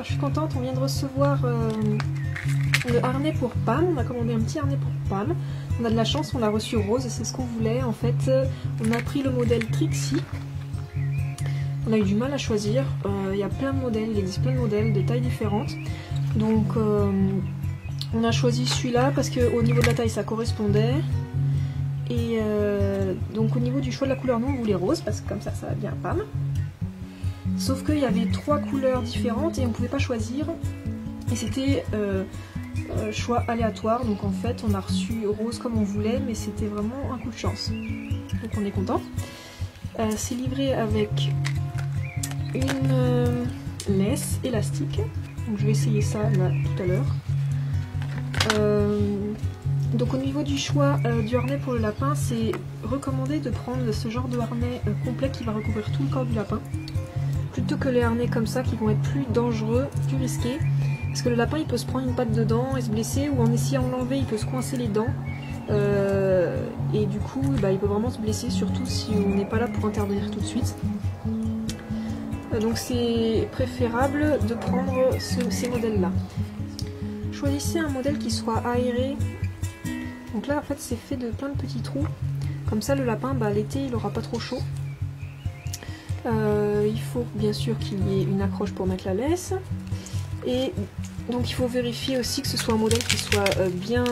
je suis contente, on vient de recevoir le harnais pour Pam. On a commandé un petit harnais pour Pam. On a de la chance, on l'a reçu rose et c'est ce qu'on voulait. En fait, on a pris le modèle Trixie. On a eu du mal à choisir. Il y a plein de modèles, il existe plein de modèles de tailles différentes. Donc, on a choisi celui-là parce qu'au niveau de la taille, ça correspondait. Et donc, au niveau du choix de la couleur, nous on voulait rose parce que comme ça va bien à Pam. Sauf qu'il y avait 3 couleurs différentes et on ne pouvait pas choisir. Et c'était choix aléatoire. Donc en fait, on a reçu rose comme on voulait, mais c'était vraiment un coup de chance. Donc on est content. C'est livré avec une laisse élastique. Donc je vais essayer ça là tout à l'heure. Donc au niveau du choix du harnais pour le lapin, c'est recommandé de prendre ce genre de harnais complet qui va recouvrir tout le corps du lapin. Plutôt que les harnais comme ça qui vont être plus dangereux, plus risqués. Parce que le lapin il peut se prendre une patte dedans et se blesser, ou en essayant de l'enlever il peut se coincer les dents. Et du coup il peut vraiment se blesser, surtout si on n'est pas là pour intervenir tout de suite. Donc c'est préférable de prendre ces modèles là. Choisissez un modèle qui soit aéré. Donc là en fait c'est fait de plein de petits trous. Comme ça le lapin l'été il n'aura pas trop chaud. Il faut bien sûr qu'il y ait une accroche pour mettre la laisse. Et donc il faut vérifier aussi que ce soit un modèle qui soit bien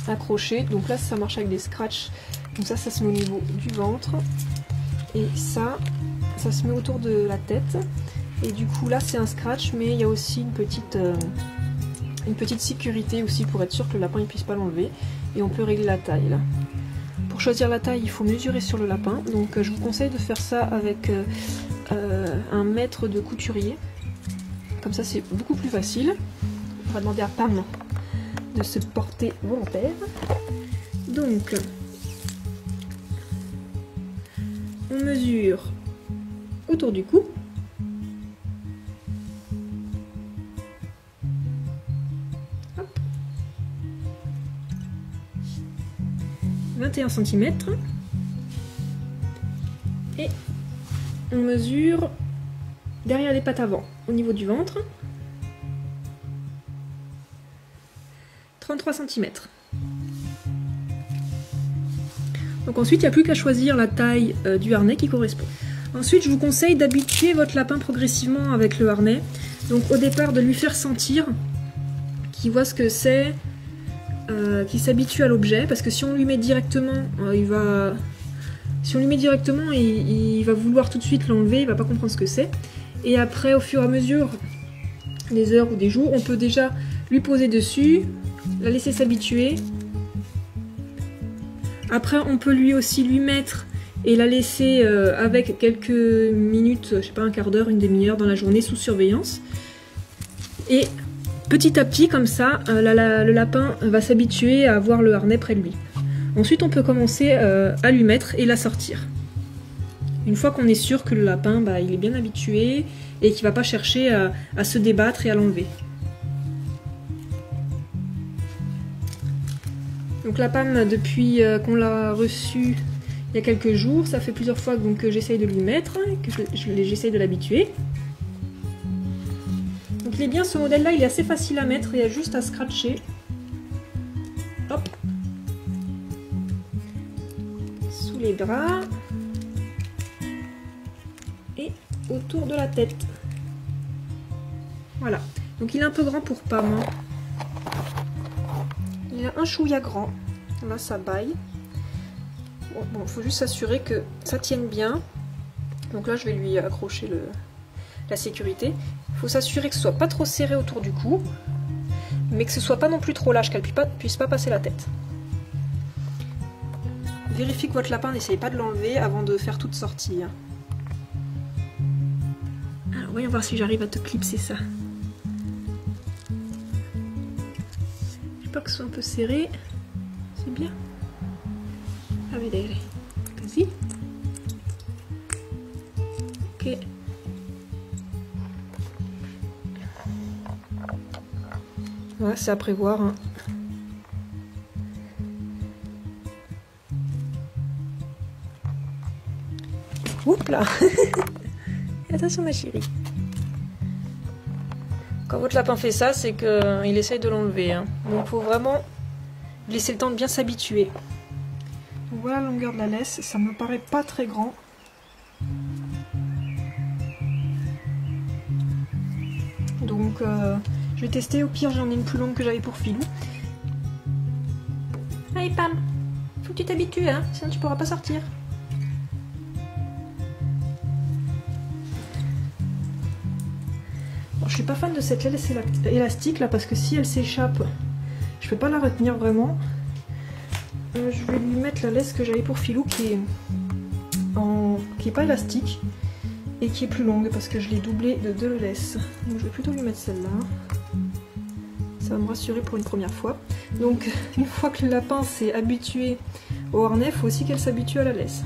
accroché. Donc là ça marche avec des scratchs. Donc ça se met au niveau du ventre. Et ça se met autour de la tête. Et du coup là c'est un scratch, mais il y a aussi une petite sécurité aussi pour être sûr que le lapin ne puisse pas l'enlever. Et on peut régler la taille là. Pour choisir la taille, il faut mesurer sur le lapin. Donc je vous conseille de faire ça avec un mètre de couturier. Comme ça c'est beaucoup plus facile. On va demander à Pam de se porter volontaire. Donc on mesure autour du cou. Hop. 21 cm. Et on mesure derrière les pattes avant, au niveau du ventre, 33 cm. Donc ensuite, il n'y a plus qu'à choisir la taille du harnais qui correspond. Ensuite, je vous conseille d'habituer votre lapin progressivement avec le harnais. Donc au départ, de lui faire sentir qu'il voit ce que c'est, qu'il s'habitue à l'objet, parce que si on lui met directement, il va vouloir tout de suite l'enlever, il va pas comprendre ce que c'est. Et après, au fur et à mesure des heures ou des jours, on peut déjà lui poser dessus, la laisser s'habituer. Après, on peut lui mettre et la laisser avec quelques minutes, je sais pas, un quart d'heure, une demi-heure dans la journée sous surveillance. Et petit à petit, comme ça, le lapin va s'habituer à avoir le harnais près de lui. Ensuite, on peut commencer à lui mettre et la sortir. Une fois qu'on est sûr que le lapin, il est bien habitué et qu'il ne va pas chercher à se débattre et à l'enlever. Donc la Pam, depuis qu'on l'a reçu il y a quelques jours, ça fait plusieurs fois que j'essaye de lui mettre, que j'essaye de l'habituer. Donc il est bien, ce modèle-là, il est assez facile à mettre, il y a juste à scratcher. Hop. Sous les bras. Et autour de la tête. Voilà. Donc il est un peu grand pour Pam. Il est un chouïa grand. Là, ça baille. Bon, faut juste s'assurer que ça tienne bien. Donc là, je vais lui accrocher la sécurité. Il faut s'assurer que ce soit pas trop serré autour du cou, mais que ce soit pas non plus trop lâche, qu'elle puisse pas passer la tête. Vérifiez que votre lapin n'essaye pas de l'enlever avant de faire toute sortie. Alors, voyons voir si j'arrive à te clipser ça. J'ai peur que ce soit un peu serré. C'est bien. A vedere. Così. Ok. Voilà, c'est à prévoir. Hein. Oups là. Attention ma chérie. Quand votre lapin fait ça, c'est qu'il essaye de l'enlever. Hein. Donc il faut vraiment laisser le temps de bien s'habituer. Voilà la longueur de la laisse, ça me paraît pas très grand. Donc je vais tester, au pire j'en ai une plus longue que j'avais pour Filou. Allez Pam, faut que tu t'habitues, hein, sinon tu pourras pas sortir. Bon, je suis pas fan de cette laisse élastique là parce que si elle s'échappe, je peux pas la retenir vraiment. Je vais lui mettre la laisse que j'avais pour Filou qui est pas élastique et qui est plus longue parce que je l'ai doublée de 2 laisses. Donc je vais plutôt lui mettre celle-là. Ça va me rassurer pour une première fois. Donc une fois que le lapin s'est habitué au harnais, il faut aussi qu'elle s'habitue à la laisse.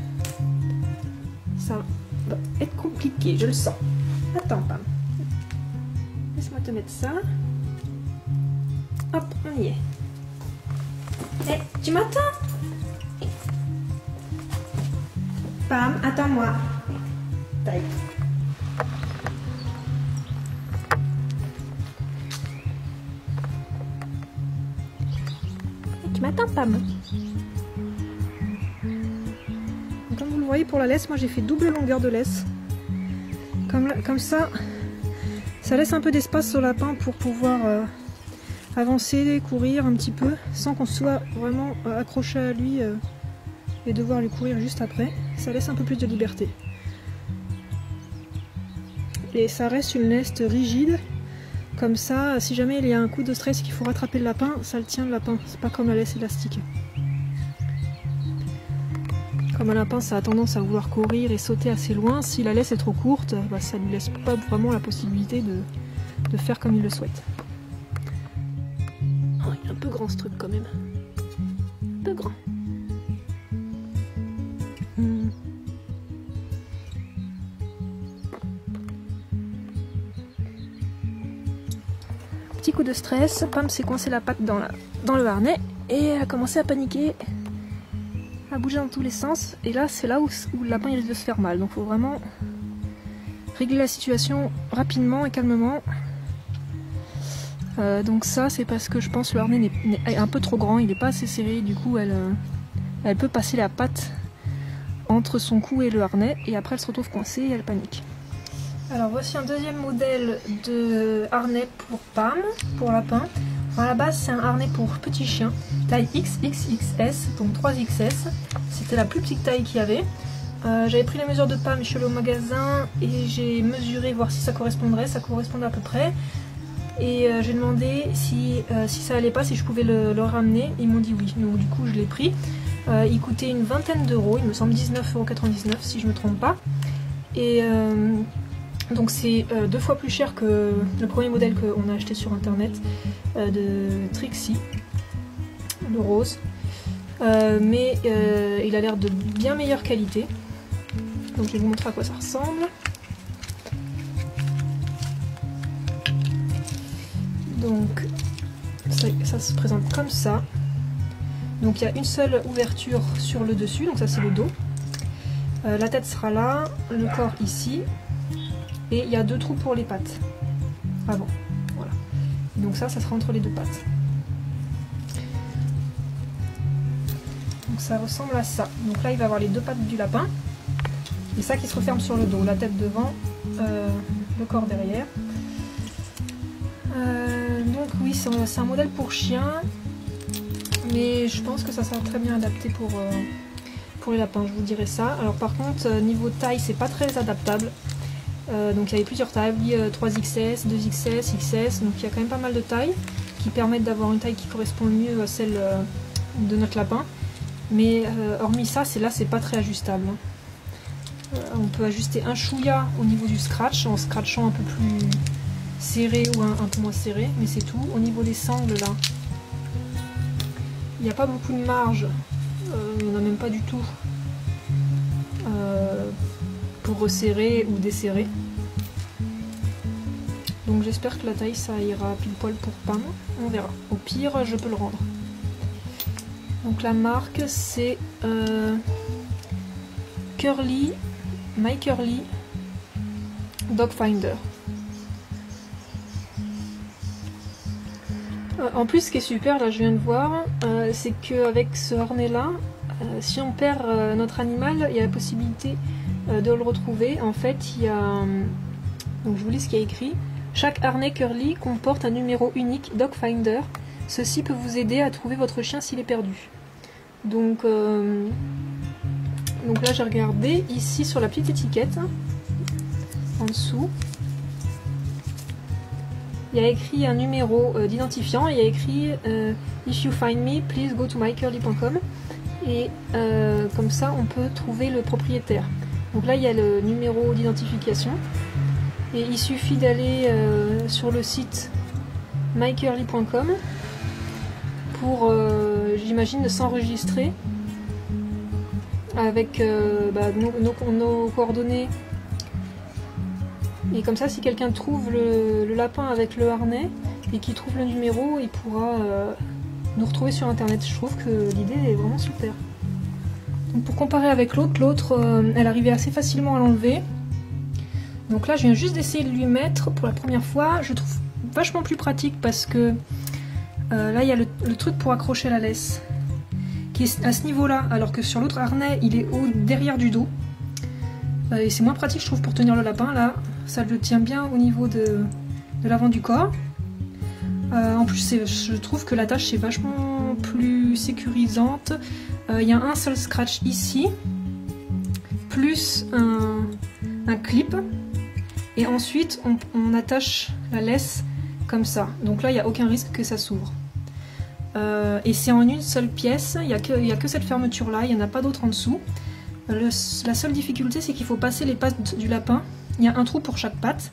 Ça va être compliqué, je le sens. Attends Pam. Laisse-moi te mettre ça. Hop, on y est. Eh, tu m'attends? Pam, attends-moi. Taille. Tu m'attends, Pam? Comme vous le voyez pour la laisse, moi j'ai fait double longueur de laisse. Comme ça, ça laisse un peu d'espace au lapin pour pouvoir avancer, courir un petit peu, sans qu'on soit vraiment accroché à lui et devoir lui courir juste après. Ça laisse un peu plus de liberté. Et ça reste une laisse rigide, comme ça, si jamais il y a un coup de stress qu'il faut rattraper le lapin, ça le tient le lapin, c'est pas comme la laisse élastique. Comme un lapin, ça a tendance à vouloir courir et sauter assez loin, si la laisse est trop courte, bah, ça lui laisse pas vraiment la possibilité de faire comme il le souhaite. Oh, il est un peu grand ce truc quand même. Un peu grand. Petit coup de stress, Pam s'est coincé la patte dans le harnais et a commencé à paniquer, à bouger dans tous les sens. Et là, c'est là où le lapin il risque de se faire mal. Donc il faut vraiment régler la situation rapidement et calmement. Donc ça, c'est parce que je pense que le harnais est un peu trop grand, il n'est pas assez serré. Du coup, elle peut passer la patte entre son cou et le harnais. Et après, elle se retrouve coincée et elle panique. Alors voici un deuxième modèle de harnais pour Pam, pour lapin. À la base c'est un harnais pour petit chien, taille XXXS, donc 3XS. C'était la plus petite taille qu'il y avait. J'avais pris les mesures de Pam, je suis allée au magasin et j'ai mesuré voir si ça correspondrait, ça correspondait à peu près. Et j'ai demandé si ça allait pas, si je pouvais le ramener. Ils m'ont dit oui, donc du coup je l'ai pris. Il coûtait une vingtaine d'euros, il me semble 19,99 € si je me trompe pas. Et donc c'est 2 fois plus cher que le premier modèle qu'on a acheté sur internet de Trixie, le rose. Mais il a l'air de bien meilleure qualité. Donc je vais vous montrer à quoi ça ressemble. Donc ça se présente comme ça. Donc il y a une seule ouverture sur le dessus, donc ça c'est le dos. La tête sera là, le corps ici. Et il y a 2 trous pour les pattes avant. Voilà. Donc ça sera entre les 2 pattes. Donc ça ressemble à ça. Donc là il va avoir les 2 pattes du lapin. Et ça qui se referme sur le dos. La tête devant, le corps derrière. Donc oui, c'est un modèle pour chien. Mais je pense que ça sera très bien adapté pour les lapins, je vous dirai ça. Alors par contre, niveau taille, c'est pas très adaptable. Donc il y avait plusieurs tailles, 3XS, 2XS, XS, donc il y a quand même pas mal de tailles qui permettent d'avoir une taille qui correspond mieux à celle de notre lapin. Mais hormis ça, là c'est pas très ajustable. On peut ajuster un chouïa au niveau du scratch, en scratchant un peu plus serré ou un peu moins serré, mais c'est tout. Au niveau des sangles là, il n'y a pas beaucoup de marge, il n'y en a même pas du tout. Pour resserrer ou desserrer. Donc j'espère que la taille ça ira pile poil pour Pam, on verra. Au pire je peux le rendre. Donc la marque c'est Curly, My Curly Dog Finder. En plus, ce qui est super, là je viens de voir, c'est qu'avec ce harnais là, si on perd notre animal, il y a la possibilité de le retrouver. En fait, il y a... donc je vous lis ce qu'il y a écrit. Chaque harnais Curly comporte un numéro unique Dog Finder. Ceci peut vous aider à trouver votre chien s'il est perdu. Donc là j'ai regardé ici sur la petite étiquette, en dessous. Il y a écrit un numéro d'identifiant, il y a écrit If you find me, please go to mycurly.com. Et comme ça on peut trouver le propriétaire. Donc là il y a le numéro d'identification et il suffit d'aller sur le site mycurly.com pour j'imagine de s'enregistrer avec nos coordonnées. Et comme ça, si quelqu'un trouve le lapin avec le harnais et qu'il trouve le numéro, il pourra nous retrouver sur internet. Je trouve que l'idée est vraiment super. Donc pour comparer avec l'autre, elle arrivait assez facilement à l'enlever. Donc là, je viens juste d'essayer de lui mettre pour la première fois. Je trouve vachement plus pratique parce que là, il y a le truc pour accrocher la laisse qui est à ce niveau-là, alors que sur l'autre harnais, il est derrière du dos. Et c'est moins pratique, je trouve, pour tenir le lapin. Là, ça le tient bien au niveau de l'avant du corps. En plus, je trouve que la tâche est vachement plus sécurisante. Il y a un seul scratch ici, plus un clip. Et ensuite, on attache la laisse comme ça. Donc là, il n'y a aucun risque que ça s'ouvre. Et c'est en une seule pièce. Il n'y a que cette fermeture-là. Il n'y en a pas d'autre en dessous. La seule difficulté, c'est qu'il faut passer les pattes du lapin. Il y a un trou pour chaque patte.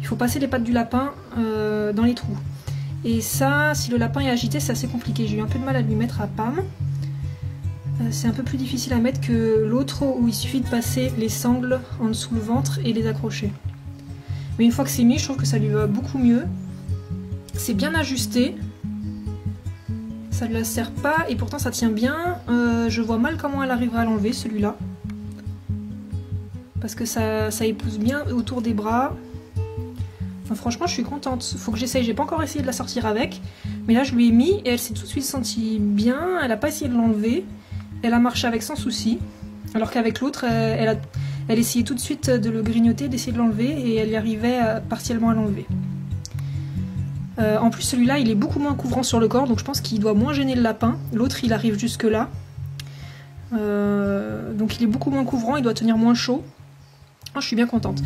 Il faut passer les pattes du lapin dans les trous. Et ça, si le lapin est agité, c'est assez compliqué. J'ai eu un peu de mal à lui mettre à Pam. C'est un peu plus difficile à mettre que l'autre où il suffit de passer les sangles en dessous le ventre et les accrocher. Mais une fois que c'est mis, je trouve que ça lui va beaucoup mieux. C'est bien ajusté. Ça ne la serre pas et pourtant ça tient bien. Je vois mal comment elle arrivera à l'enlever, celui-là. Parce que ça épouse bien autour des bras. Enfin, franchement, je suis contente. Faut que j'essaye. J'ai pas encore essayé de la sortir avec. Mais là, je lui ai mis et elle s'est tout de suite sentie bien. Elle n'a pas essayé de l'enlever. Elle a marché avec sans souci. Alors qu'avec l'autre, elle essayait tout de suite de le grignoter, d'essayer de l'enlever. Et elle y arrivait partiellement à l'enlever. En plus, celui-là, il est beaucoup moins couvrant sur le corps. Donc je pense qu'il doit moins gêner le lapin. L'autre, il arrive jusque là. Donc il est beaucoup moins couvrant. Il doit tenir moins chaud. Oh, je suis bien contente.